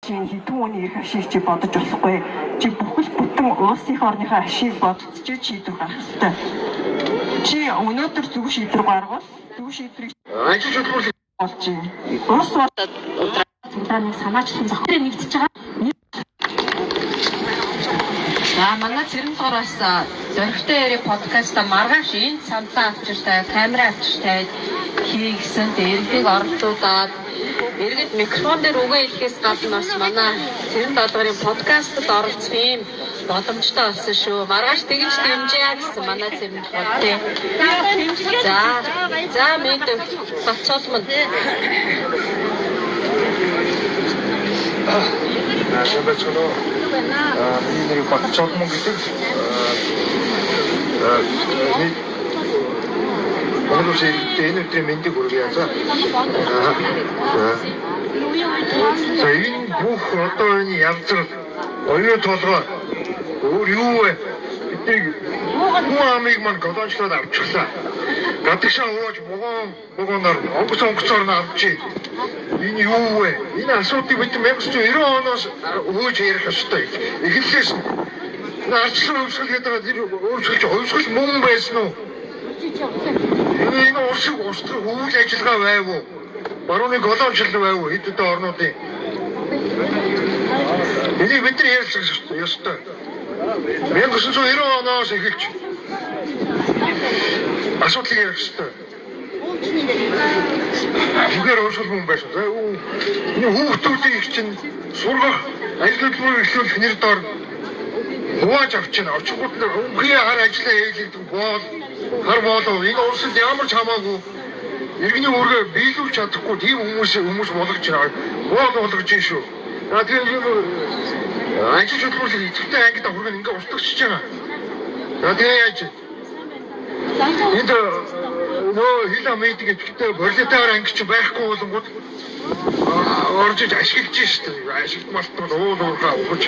Түүний их ашиг чи бодож болохгүй. Чи бүхэл бүтэн улсын орныхоо ашиг бодож шийдвэр гаргах хэрэгтэй. Чи өнөөдөр зөв шийдвэр гаргавал зөв шийдвэрийг ажил хөдөлмөрлөг болж байна. Улс улааны санаачлан зохиолын нэгдэж байгаа. За манай Цэрэнбороос зөрөгтэй яриг подкаст маргааш энэ самтаа авчиртай, камера авчиртай хийгсэн дээрхийг оролцуулаад иргэд микрофон дээр үгээ хэлэхээс гадна бас манай Цэрэнборын подкастт оролцох юм боломжтой болсон шүү. Маргааш тэгж дэмжээ гэсэн манай Цэрэнбор тий. За мэд бацаалман. Шабачно миний бацаалман гэдэг Оно се энэ мэндийг хүргье за. За энэ бүх одоо энэ янзар оюу толгой өөр юу вэ? Бид амиг мань годончлоод авчихлаа. Гадагшаа ууж могоноор онгоцоор нь авчи. Энэ юу вэ? Энэ асуудыг бид 1990 оноос ууж ярих ёстой. Эхлээс наачлан өмсгөл гэдэг нь өмсгөл мөн байсан уу? Энэ улсыг устгах үйл ажиллагаа байв уу? Барууны голомжлол байв уу? Хэдэн орнуудын. Энийг бид нар ярьж ёстой. 1990 оноос эхэлж асуудлыг ярих ёстой. Бүгээр уушгал хүн байсан. Энэ хүүхдүүдийн их чинь сургах, ажил хөдөлмөрийг эхлүүлэх нэр дор хувааж авчихна. Орчингууд нар өмхий хар ажиллаа хийлэгдэх боол хар болов энэ улсад ямар ч хамаагүй иргэний үүргээ биелүүлж чадахгүй тийм хүмүүс болгож байгаа. Болгож байна шүү. Тэгэхээр ажил хөдөлмөрлөг эцэгтэй ангид хүргэн ингээ устгахж байгаа. Тэгээ яаж энд нөө хил амид гэдэгтэй пролетар анги ч байхгүй болонгууд орж ашиглаж шүү дээ. Ашигламалтууд уулуурхаа өгч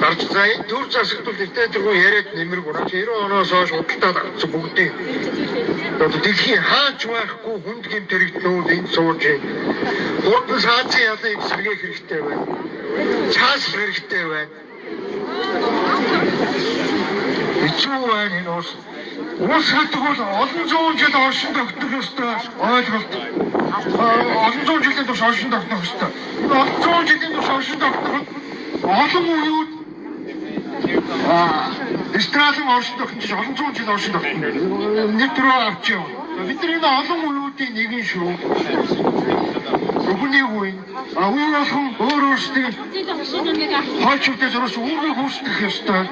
гарч за энэ төр засагтууд ихтэй тэргүй яриад нэмэргүй. 90 оноос хойш худалдаад авсан бүгдийг. Одоо дэлхийн хаач байхгүй хүнд гэмт хэрэгтлүүд энэ сууж байна. Хурдан саазын ялыг сэргээх хэрэгтэй байна. Цаас хэрэгтэй байна. Хэцүү байна энэ улс. Улс гэдэг бол олон зуун жил оршин тогтнох ёстой ойлголт. Олон зуун жилийн турш оршин тогтнох ёстой. Олон зуун жилийн турш оршин тогтнох олон үеуд эстрадын оршин тогтнож олон зуун жил оршин тогтнох. Нэтрөө авч яв. Бид нар энэ олон үеүүдийн нэг нь шүү. Өгний үе. Үе болгон өөр өөрсдийн хойчтой зөрөөс үүргээ гүйцэтгэх ёстой.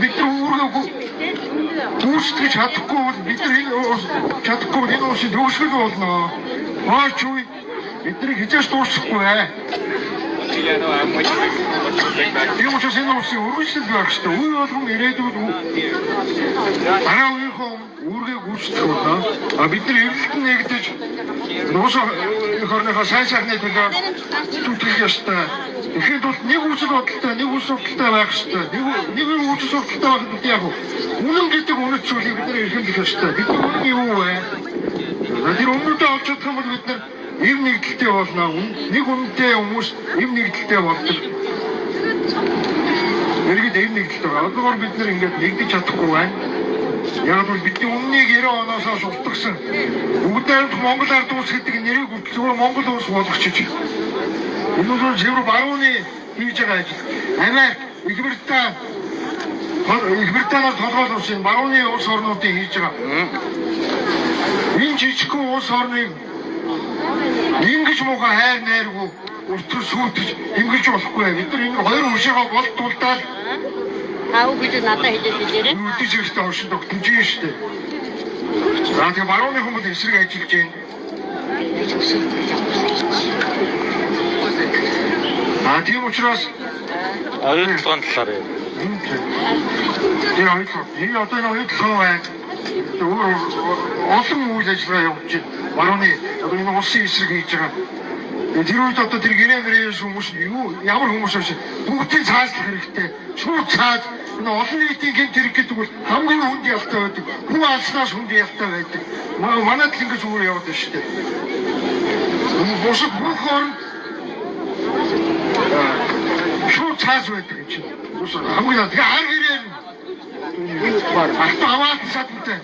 Бид нар үүргээ гүйцэтгэж чадахгүй бол бид нар энэ улсын төгсгөл болно. Хойч үе бидний хязгаарч дуусахгүй ээ. Тийм учраас энэ улсын өргөжлөл байх ёстой. Үе болгон ирээдүйд дараа үеийнхөө үүргээ гүйцэтгэх болно. Бид нар эргэлтэн нэгдэж нуус хорныхоо сайн сайхны төлөө зүтгэх ёстой. Тэгэхэд бол нэг үсэг бодолтой, нэг үс судалтай байх ёстой. Нэг үс судалтай байх нь яг үнэн гэдэг үнэт зүйлийг бид нар эрхэмлэх ёстой. Бид үнэн юу вэ? Тэр өмнөдөө олж чадах юм бол бид нар эв нэгдэлтэй болно. Нэг үнэтэй хүмүүс эв нэгдэлтэй болдог. Иргэд эв нэгдэлтэй. Одоогоор бид нар ингээд нэгдэж чадахгүй байна. Яг бол бидний өмнөний 90 оноос хойш устгасан бүгдээрх Монгол ард улс гэдэг нэрийг зөвхөн Монгол улс болгочих. Энэ бол зөвхөн барууны хийж байгаа ажил. Америк, Их Британаар толгойлж улсын барууны улс орнуудын хийж байгаа. Энэ жижигхэн улс орныг ингэж муухай хайр найргүй устгах сүйтгэж хэмгэж болохгүй. Бид нар энэ хоёр хөшөөгөө болтуулаад гэж надад хэлээд ирээ. Үдиж ихтэй оршин тогтнож байна шүү дээ. Тэгээ барууны хүмүүс эсрэг ажиллаж байна. Тийм учраас оюутлогын талаар юм. Тэр оюутлог. Энэ одоо энэ оюутлог байна. Өөр олон үйл ажиллагаа явуулж байна. Барууны одоо энэ улсын эсрэг хийж байгаа. Тэр үед одоо тэр гэрээ хүмүүс ямар хүмүүс вэ? Бүгдийн цааслах хэрэгтэй. Шууд цаас энэ олон нийтийн гэмт хэрэг гэдэг бол хамгийн хүнд ялтай байдаг. Хүн алснаас хүнд ялтай байдаг. Манайд л ингэж зүгээр яваад байна шүү дээ. Бусад бүх орнд цааш байдаг юм чинь. Хамгийн тэгээ ар гэрээр автомат садтай.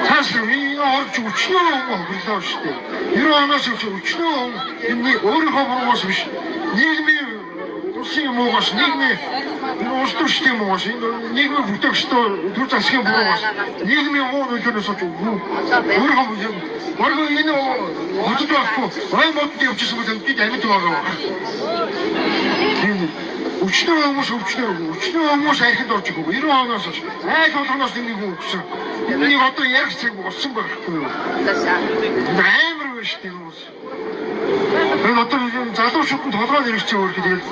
Цааш энэ орж өчнөө хөрлөө шүү дээ. 90 оноос өчнөө энэ өөрийнхөө буруугаас биш. Нийгмийн улсын муугаас нийгмийн улс төрчдийн муугаас нийгмийн бүтээгчдөө төр засгийн буруугаас нийгмийн муу нөлөөнөөс өөрийнхөө Орго энэ хотод байхгүй ой модд явчихсан гэдэг нь амьд байгаа. Өчнөө хүмүүс архинд орж ирэв. 90 оноос айл болгоноос нэг хүн өгсөн. Энийг одоо ярих цаг болсон байхгүй юу? Амар биш тийм хүмүүс. Энэ одоо залуучууд нь толгой нэрчээ өөр тэгээд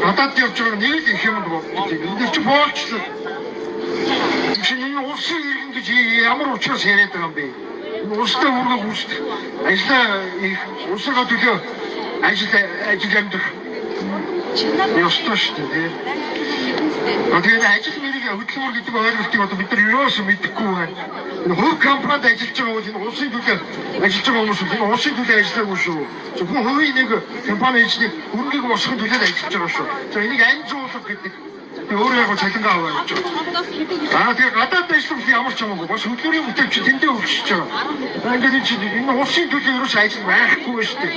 гадаад явж байгаа нэг л их юм байна. Энд чи боолчлоо. Энэ улсын иргэн гэж ямар учраас яриад байгаа юм бэ? Улстай үргэлж үүсдэг. Ажлаа их улсаа төлөө ажил амьдрах. Ёстой шүү дээ. Тэгээд ажил мэрийг хөдөлмөр гэдэг ойлголтыг одоо бид нар юусэн мэдэхгүй байна. Энэ хувь компанид ажиллаж байгаа бол энэ улсын төлөө ажиллаж байгаа хүмүүс энэ улсын төлөө ажиллаагүй шүү. Зөвхөн хувийн нэг компани эзний хөрөнгийг босгохын төлөө ажиллаж байгаа шүү. За энийг амжуулах гэдэг өөрөө яг цалингаа аваад явж байгаа. Тэгээ гадаад ажиллах ямар ч юмгүй бас хөдөлмөрийн бүтээгч тэндээ өгчөж байгаа. Ингээд энэ улсын төлөө ерөөс ажил байхгүй шүү дээ.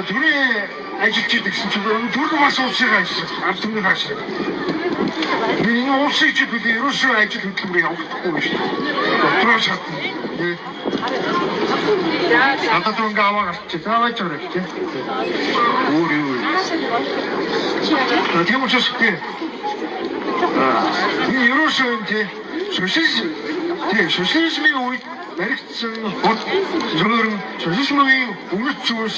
Түрээ ажиллаж идэх гэсэн чинь түргэн бас улсыг ажиллаж ард түмнийг ажиллаж. Энэ улсыг чи бид ерөөсөө ажил хөдөлмөрийг явуулахгүй шүү дээ. Дотроо шатна. Ата түнгээ аваад чи тааваач орох чи. Өөр юу. Тийм учраас ерөөсөө энэ социализмын үед баригдсан хот зөвөрн социализмын үнэт зүйлс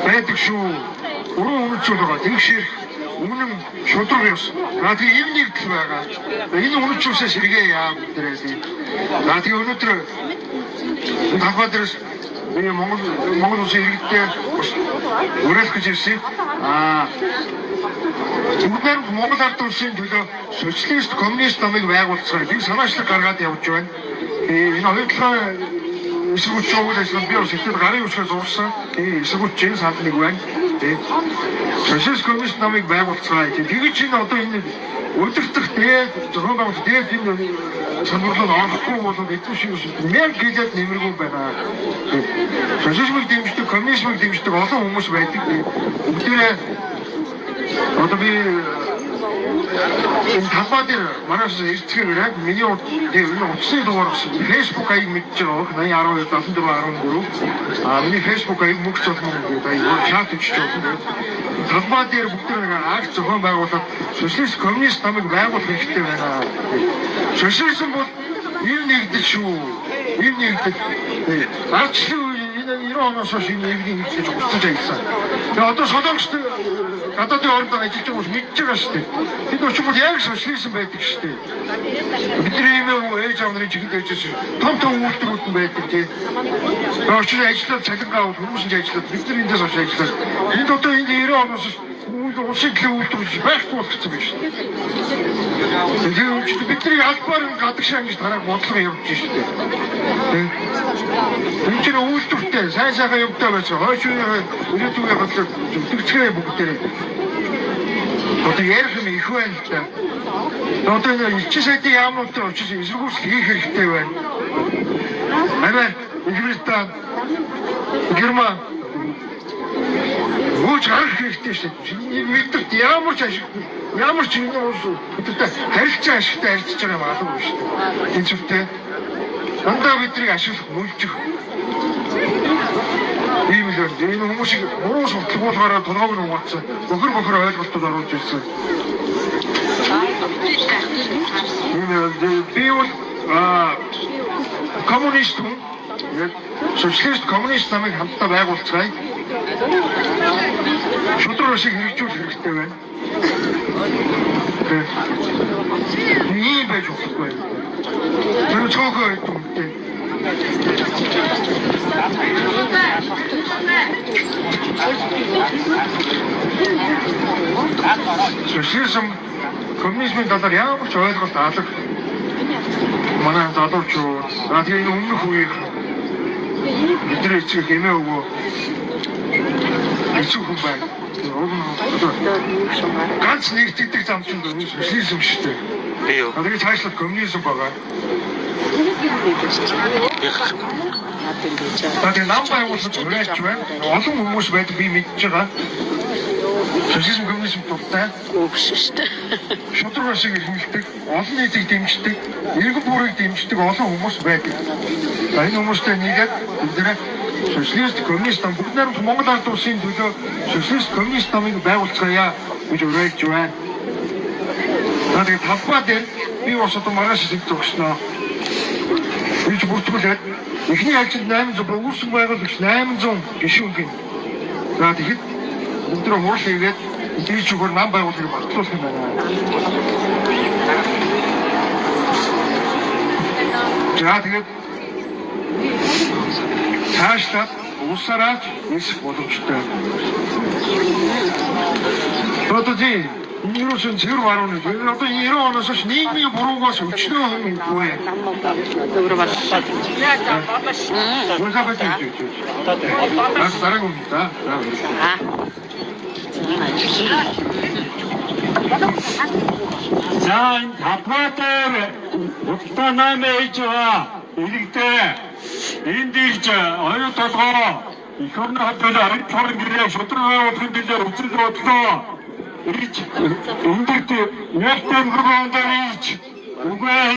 байдаг шүү. Уран үнэт зүйл байгаа. Тэгшэр үнэн шудраг ёс. Тэгээ юм нэгдэл байгаа. Энэ үнэт зүйлсээс сэргээ яа бүгдээрээ. Тэгээ өнөөдөр Тавхадрас Монгол улсын иргэдтэй уриалах гэж ирсэн. Бүгдээр Монгол ард улсын төлөө социалист коммунист намыг байгуулцгаая. Би санаачлаг гаргаад явж байна. Энэ хоёулаа эсвүүч жоод ажиллаж би өсөлтөд гарын үсгээ зурсан. Эсвүүч чинь санд нэг байна. Социалист коммунист намыг байгуулцгаая. Тэгээд чинь одоо энэ өдөртөх тэгээд зохион байгуулалт тэгээд энэ сануурлал орохгүй бол эдгээр шиг мянга гэлээд нэмэргүй байна. Социализмыг дэмждэг, коммунизмыг дэмждэг олон хүмүүс байдаг. Бүгдээрээ одоо би энэ талбай дээр манайс ирцгээр яг миний утасны дугаар болсон. Facebook аяг мэдж байгаа. 80 12 74 13. Миний Facebook аяг мөнгө цолмон гэдэг аяг чат өчж байгаа. Талбай дээр бүгдээр акц зохион байгуулаад социалист коммунист намыг байгуулах хэрэгтэй байна. Социализм бол ив нэгдэл шүү. Ив нэгдэл. Арчлын 90 оноос хойш энэ ивний хийж устж ажилласан. Тэгээ одоо солонгост гадаадын орнд ажиллаж байгаа хүмүүс мэдж байгаа шүү дээ. Тэд очвол яг социализм байдаг шүү дээ. Бидний юм ээж аав нарын чиглэл ажиллаж том үйлдвэрүүд нь байдаг тийм. Очвол ажиллаад цалингаа авах хүмүүс нь ажиллаад бид нар эндээс очиж ажиллаад. Энд одоо энэ 90 оноос улсын төлөө үйлдвэрлэж байхгүй болсон байх шүү дээ. Тэгээд бидний албаар гадагшаа ингэж тараг бодлого явуулж шүү дээ. Энэ чинь үйлдвэртэй сайн юмтай байсан. Хойш үрэтүүгээ бодлоо зүтгэцгээ бүгдээрээ. Одоо ярих юм их байна л да. Одоо энэ ичи сайдын яамнуудтай очиж эсэргүүцэл хийх хэрэгтэй байна. Америк, Британи, Герман Ууч гарах хэрэгтэй шүү дээ. Мэдэрт ямар ч юм уус бидэрт харилцаа ашигтай харьцаж байгаа юм алга шүү дээ. Энэ зүгтээ дандаа бидний ашиглах мөлжих. Ийм л энэ хүмүүсийг буруу сурталгуулгаараа толгойг нь угаацсан. Бохор ойлголтод оруулж ирсэн. Би бол коммунист хүн. Социалист коммунист намыг хамтдаа байгуулцгаая. Шудраг шиг хэрэгжүүлэх хэрэгтэй байна. Ийм байж болохгүй. Тэр цоохоо өгдөө. Социализм коммунизмын талаар ямар ч ойлголт алга. Манай залуучууд тэгээ энэ өмнөх үеийг бидний эцэг хэмээ өгөө Хэцүү хүн байна. Ганц нэгтгэдэг зам чинь социализм шүү дээ. Би юу? Тэгээд цаашлаад коммунизм байгаа. Тэгээд нам байгуулалт өрөөж байна. Олон хүмүүс байдаг би мэдж байгаа. Социализм коммунизм тултай. Шудраг шиг хэлдэг, олон нийтийг дэмждэг, иргэн бүрийг дэмждэг олон хүмүүс байдаг. Энэ хүмүүстэй нийлээд бид социалист коммунист нам бүгд найрамд Монгол ард улсын төлөө социалист коммунист намыг байгуулцгаая гэж өрөөлж байна. Тэгээд тавбаа дээр би бас одоо маргааш их зогсноо. Бич бүртгүүлээд эхний ажилд 800 өгүүлсэн байгуулагч 800 гишүүн гин. За тэгэхэд өнөөдөр хурал хийгээд энэ зүгээр нам байгууллагыг батлуулах юм байна. За тэгээд цаашлаад улсаараа нисэх боломжтой. Одоо тийм Юусэн зэрэг баруун нэг. Одоо 90 оноос хойш нийгмийн буруугаас өчнөө хөнгөгүй. Өөр боллоо. Улсаа байтаа гэж. Бас дараагийн юм да. За энэ тавбатар утаа намээж байгаа. Иргэдээ энд ирж оюу толгоо их орны хадгалаа харин чорын гэрээ шудраг байгуулахын төлөөр үзэл бодлоо ирж эндэрт нэгтэн хөргөндөө ирж үгүй